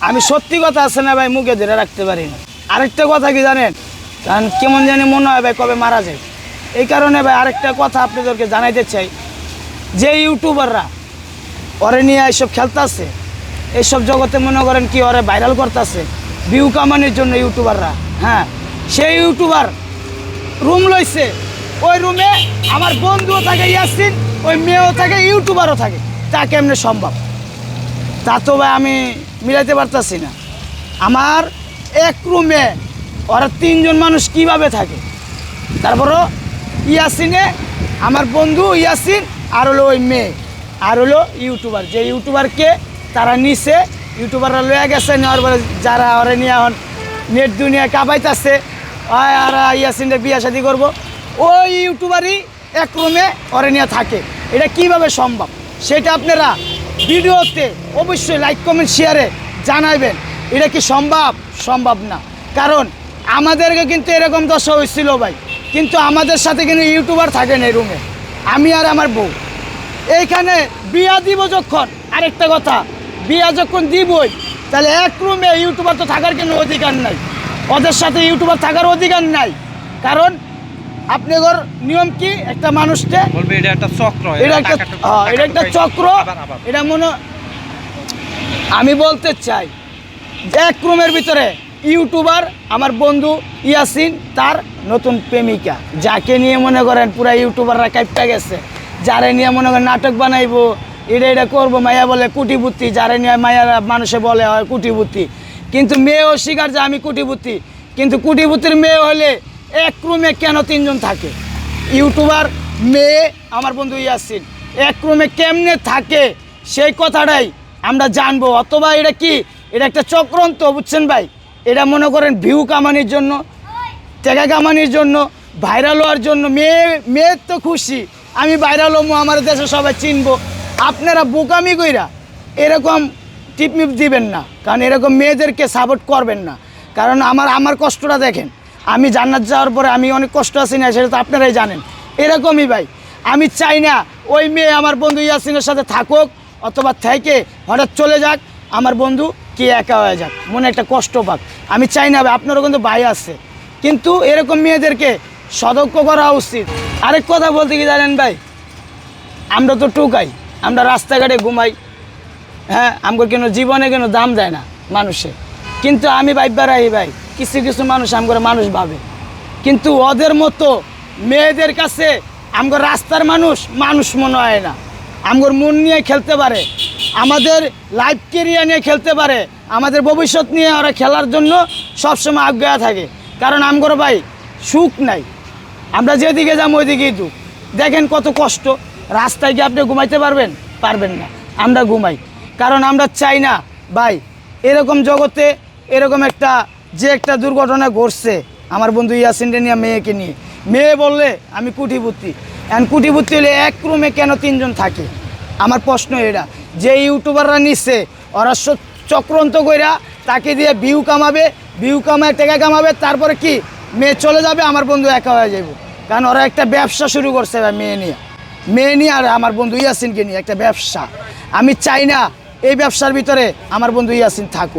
আমি সত্যি কথা আছে না ভাই মুখে ধরে রাখতে পারি না। আরেকটা কথা কি জানেন, কারণ কেমন জানি মনে হয় ভাই কবে মারা যায়। এই কারণে ভাই আরেকটা কথা আপনাদেরকে জানাইতে চাই, যে ইউটিউবাররা ওরে নিয়ে এইসব খেলতেছে, এইসব জগতে মনে করেন কি ওরে ভাইরাল করতেছে ভিউ কামানোর জন্য ইউটিউবাররা। হ্যাঁ, সেই ইউটিউবার রুম লইছে, ওই রুমে আমার বন্ধুও থাকে ইয়াসিন, ওই মেয়েও থাকে, ইউটিউবারও থাকে। তা কেমনে সম্ভব? তা তো ভাই আমি মিলাইতে পারতাছি না। আমার এক রুমে ওরা 3 জন মানুষ কিভাবে থাকে? তারপরও ইয়াসিনে আমার বন্ধু ইয়াসিন, আর হলো ওই মেয়ে, আর হলো ইউটিউবার। যে ইউটিউবারকে তারা নিছে, ইউটিউবাররা লয়ে গেছে, নেওয়ার পরে যারা ওরা নিয়ে এখন নেট দুনিয়া কাবাইতেছে, আর ইয়াসিনটা বিয়া শাদি করবো, ওই ইউটিউবারই এক রুমে ওরা নিয়ে থাকে। এটা কিভাবে সম্ভব সেটা আপনারা ভিডিওতে অবশ্যই লাইক কমেন্ট শেয়ারে জানাবেন। এটা কি সম্ভব? সম্ভব না। কারণ আমাদেরকে কিন্তু এরকম দশা হয়েছিল ভাই, কিন্তু আমাদের সাথে কিন্তু ইউটিউবার থাকে না এই রুমে, আমি আর আমার বউ। এইখানে বিয়া দিব যখন, আরেকটা কথা, বিয়া যখন দিবই, তাহলে এক রুমে ইউটিউবার তো থাকার কোনো অধিকার নাই, ওদের সাথে ইউটিউবার থাকার অধিকার নাই। কারণ আপনাদের নিয়ম কি, একটা মানুষকে বলবে এটা একটা চক্র, এটা একটা চক্র। এটা মনে আমি বলতে চাই যে এক রুমের ভিতরে ইউটিউবার আমার বন্ধু ইয়াসিন, তার নতুন প্রেমিকা, যাকে নিয়ে মনে করেন পুরা ইউটিউবাররা কাইপটা গেছে, যারে নিয়ে মনে করেন নাটক বানাইবো, এটা করবো, মায়া বলে কুটিপুতি, যারে নিয়ে মায়ারা মানুষে বলে হয় কুটিপুতি, কিন্তু মেয়েও স্বীকার যে আমি কুটিপুতি। কিন্তু কুটিপুতির মেয়ে হলে এক রুমে কেন 3 জন থাকে? ইউটিউবার, মেয়ে, আমার বন্ধু ইয়াসিন এক রুমে কেমনে থাকে সেই কথাটাই আমরা জানবো। অথবা এটা কি, এটা একটা চক্রান্ত, বুঝছেন ভাই? এটা মনে করেন ভিউ কামানির জন্য, টাকা কামানির জন্য, ভাইরাল হওয়ার জন্য। মেয়ের তো খুশি আমি ভাইরাল হবো, আমার দেশে সবাই চিনবো। আপনারা বোকামি কইরা এরকম টিপমিপ দিবেন না, কারণ এরকম মেয়েদেরকে সাপোর্ট করবেন না। কারণ আমার কষ্টটা দেখেন, আমি জান্নাত যাওয়ার পরে আমি অনেক কষ্ট আছি না, সেটা তো আপনারাই জানেন। এরকমই ভাই, আমি চাই না ওই মেয়ে আমার বন্ধু ইয়াসিনের সাথে থাকুক, অথবা থেকে হঠাৎ চলে যাক, আমার বন্ধু কি একা হয়ে যাক, মনে একটা কষ্ট পাক। আমি চাই না ভাই, আপনারও কিন্তু ভাই আছে, কিন্তু এরকম মেয়েদেরকে সতর্ক করা উচিত। আরেক কথা বলতে কি জানেন ভাই, আমরা তো টুকাই, আমরা রাস্তাঘাটে ঘুমাই, হ্যাঁ, আমার কেন জীবনে কেন দাম দেয় না মানুষে। কিন্তু আমি ভাই কিছু কিছু মানুষ আমার মানুষ ভাবে, কিন্তু ওদের মতো মেয়েদের কাছে আমার রাস্তার মানুষ মনে হয় না। আমার মন নিয়ে খেলতে পারে, আমাদের লাইফ কেরিয়ার নিয়ে খেলতে পারে, আমাদের ভবিষ্যৎ নিয়ে ওরা খেলার জন্য সবসময় আগ্রহ থাকে। কারণ আমার ভাই সুখ নাই, আমরা যেদিকে যাবো ওইদিকেই দুঃখ। দেখেন কত কষ্ট, রাস্তায় গিয়ে আপনি ঘুমাইতে পারবেন না, আমরা ঘুমাই। কারণ আমরা চাই না ভাই এরকম জগতে এরকম একটা দুর্ঘটনা ঘটছে আমার বন্ধু ইয়াসিনকে নিয়ে, মেয়েকে নিয়ে। মেয়ে বললে আমি কুটিপুতি, এখন কুটিপুতি হলে এক রুমে কেন 3 জন থাকে? আমার প্রশ্ন এটা। যে ইউটিউবাররা নিচ্ছে ওরা চক্রান্ত কইরা তাকে দিয়ে ভিউ কামাবে, ভিউ কামায় টাকা কামাবে, তারপরে কি মেয়ে চলে যাবে, আমার বন্ধু একা হয়ে যাবে। কারণ ওরা একটা ব্যবসা শুরু করছে মেয়ে নিয়ে আর আমার বন্ধু ইয়াসিনকে নিয়ে একটা ব্যবসা। আমি চাই না এই ব্যবসার ভিতরে আমার বন্ধু ইয়াসিন থাকুক।